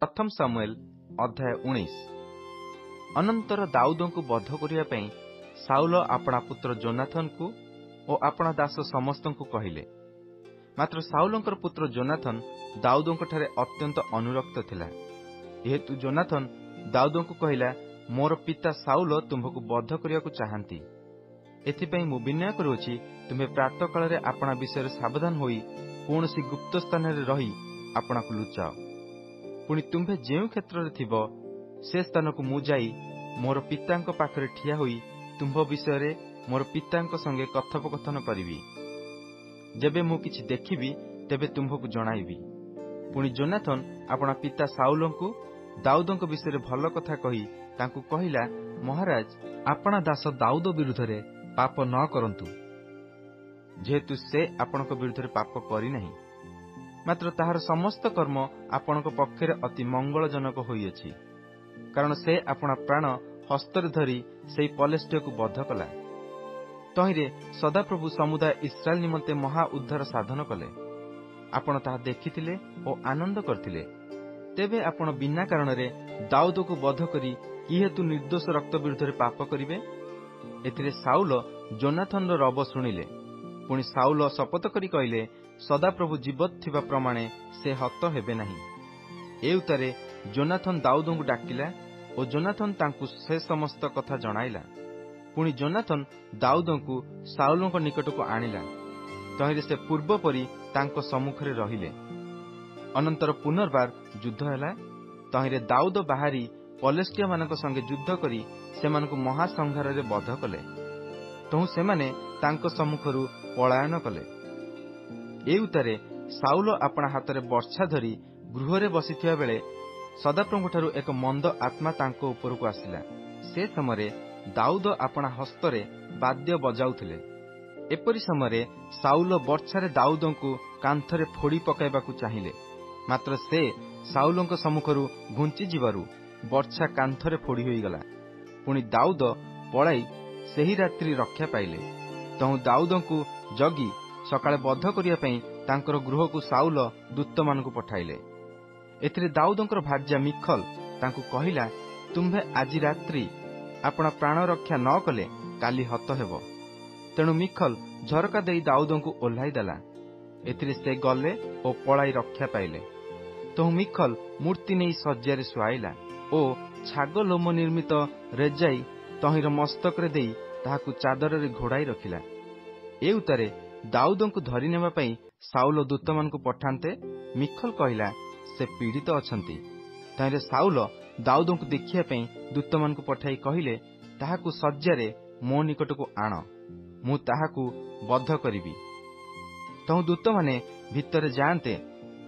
प्रथम सामुएल अध्याय 19। अनंतर दाऊद को बध करने साउल अपना पुत्र जोनाथन को और अपना दास समस्त को कहले। मात्र साउलंकर पुत्र जोनाथन दाऊद अत्यंत अनुरक्त थिला। जेहेतु जोनाथन दाऊद को कहला, मोर पिता साउल तुम्हें बध करने को चाहती, एथिपाई मु विनय करुछि तुम्हें प्रातः काल अपना विषय सावधान होई कौन सी गुप्त स्थान रही अपना को लुचाओ। पुणी तुम्हें जो क्षेत्र में थिब से स्थान को मु जाई मोर पिता पाखरे ठिया होई तुम्भ विषय मोर पिता संगे कथोपकथन करी। जेबे मु किछि देखिबी तेबे तुम्भकु जणाइबी। पुणी जोनाथन अपना पिता साउल को दाऊद विषय भल कथा कही तांकु कहिला, महाराज अपना दास दाऊद विरुद्ध रे पाप न करंतु, जेहेतु से आपनक विरुद्ध पाप करी नहीं, मात्र ताहार समस्त कर्म आपनक पक्षरे अति मंगलजनक होइअछि, कारण से अपना प्राण हस्तर धरी सेई पलेष्टिय को बध कला। तहिरे सदाप्रभु समुदाय इस्राएल निमंते महा उद्धार साधन कले। आपण ताहा देखिथिले और आनंद करथिले। तेबे आपण बिना कारण रे दाऊद को बध करी कि हेतु निर्दोष रक्त विरुद्ध पाप करिवे? एथिरे साउल जोनाथन रब शुणिले। पुणी साउल शपथ करी कहले, सदाप्रभु जीवत थिबा प्रमाणे से हत हेबे नहीं। ए उतारे जोनाथन दाऊद को डाकिला और जोनाथन तांकु से समस्त कथा जणाइला। पुणी जोनाथन दाऊद को साउल निकट को आनिला। तहिरे से पूर्व परी तांको सम्मुखरे रहिले। अनंतर पुनर्बार युद्ध हैला। तहिरे दाऊद बाहरी पलेष्टिया मानक संगे युद्ध करी सेमानकु महासंहार रे बध कले। तहु सेमाने तांको सम्मुखरु पलायन कले। ए उतारे साउल अपना हाथ में वर्षा धरी गृह बसिथिया बेले सदाप्रभुठारु एक मंद आत्मा तांको ऊपर को आसिला। से समय दाऊद अपना हस्तरे वाद्य बजाउथिले। एपरी समय साउल वर्षारे दाऊद को कांथरे फोड़ी पकाइबाकू चाहिए, मात्र से साउलंक सम्मुखरु घुंची जिबारु वर्षा कांथरे फोड़ी होई गला। पुणी दाऊद पलाई सेही रात्रि रक्षा पाइले। तहु दाऊद को जगी सकाळे बध करिया पई तांकर गृह को साउल दूत मान को पठाइले। एथिरे दाऊदंकर भार्या मिखल तांकु कहिला, तुम्हे आज रात्रि अपना प्राण रक्षा न कले काली हत हेबो। तेणु मिखल झरका देई दाऊद को ओह्लाई देला। एथिरे से गले और पलाई रक्षा पाइले। तहु मिखल मूर्ति नहीं सज्जारे सुआइला और छाग लोम निर्मित रेजाई तहिर मस्तक रे देई ताहाकु चादर रे घोड़ाई रखिला। ए उतारे दाऊद को धरी नेबा पई साउल दूत मान को पठान्ते मिखल कहिला, से पीड़ित अछंती। तहिरे साउल दाऊद को देखिया पई दूत मान को पठाई कहिले, ताहाकु सज्जारे मो निकट को आण, मु ताहाकु बध करिबी। तहु दूत माने भितर जाते,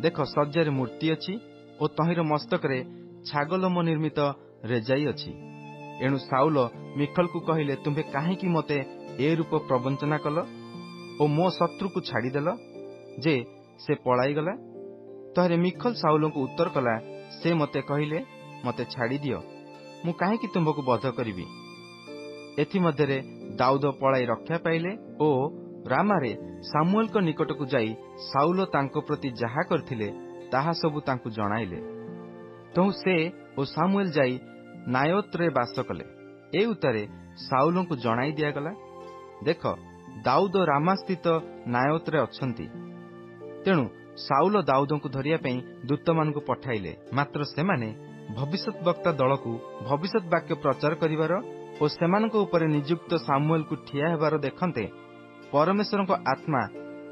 देख सज्जारे मूर्ति अछि और तहिर मस्तक रे छागलोम निर्मित रेजाई अछि। एणु साउल मिखल को कहिले, तुम्हे काहेकि मते ए रूप प्रवंचना कल और मो शत्रु को छाड़ीदेल जे से पलाई गला? तहरे मिखल साउल को उत्तर कला, से मते कहिले, मते छाड़ी दियो, मु काहेकि तुमको बध करिबी। एथि मध्यरे दाऊद पलाई रक्षा पाइले और रामारे सामुएल को निकट को जाई साउल तांको प्रति जहा करथिले ताहा सबु तांकु जणाइले। तहु से और सामुएल जाई नायोत रे बास कले। ए उतारे साउल को जणाई दिया गला, देख दाऊद रामा स्थित नायोत रे अछंती। तेणु साउल दाऊद को धरिया पई दूत मान को पठाइले, मात्र सेमाने भविष्यत वक्ता दल को भविष्यत वाक्य प्रचार करिवार और सेमानक ऊपर नियुक्त सामुएल को ठिया हेबार देखन्ते परमेश्वर को आत्मा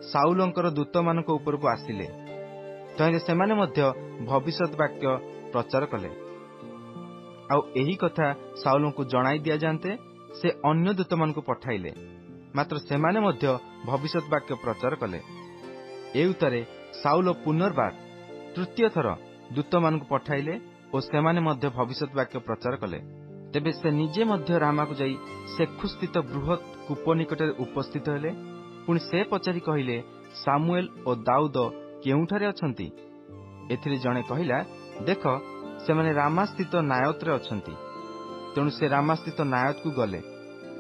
साउलंकर दूत मानक ऊपर को आसिले। तहिरे सेमाने मध्य भविष्यत वाक्य प्रचार कले। आउ एही कथा साउल को जणाई दिया जानते से अन्य दूत मान को पठाइले, मात्र सेमाने मध्य भविष्यत वाक्य प्रचार कले। ए उतारे साउल पुनर्बार तृतीय थर दूत मान को पठाइले और सेमाने मध्य भविष्यत वाक्य प्रचार कले। तेबे से निजे मध्य रामा को जाई सेखु स्थित बृहत कूप निकट उपस्थित हेले। पुणी से पचारि कहिले, सामुएल और दाऊद केउठारे अछंती? एथिरे जणे कहिला, देख सेमाने रामा स्थित नायोत रे अछंती। तेणु से रामा स्थित नायोत को गले।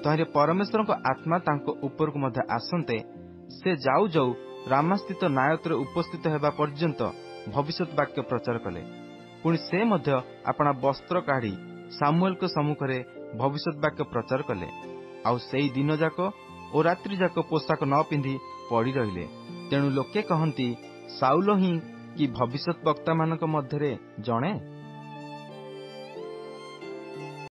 तहिरे परमेश्वर को आत्मा तांको ऊपर को मध्य आसंते से जाऊ जाऊ रामा स्थित नायोत रे उपस्थित हेबा पर्यंत भविष्यत वाक्य प्रचार कले। ପୁଣି ସେ ମଧ୍ୟ ଆପଣା ବସ୍ତ୍ର କାଢି ସାମୁଏଲଙ୍କ ସମ୍ମୁଖରେ ଭବିଷ୍ୟତ ବାକ୍ୟ ପ୍ରଚାର କଲେ। ଆଉ ସେଇ ଦିନ ଯାକ ଓ ରାତ୍ରି ଯାକ ପୋଷାକ ନ ପିନ୍ଧି ପଡି ରହିଲେ। ତେଣୁ ଲୋକେ କହନ୍ତି, ସାଉଲ ହିଁ କି ଭବିଷ୍ୟତ ବକ୍ତାମାନଙ୍କ ମଧ୍ୟରେ ଜଣେ?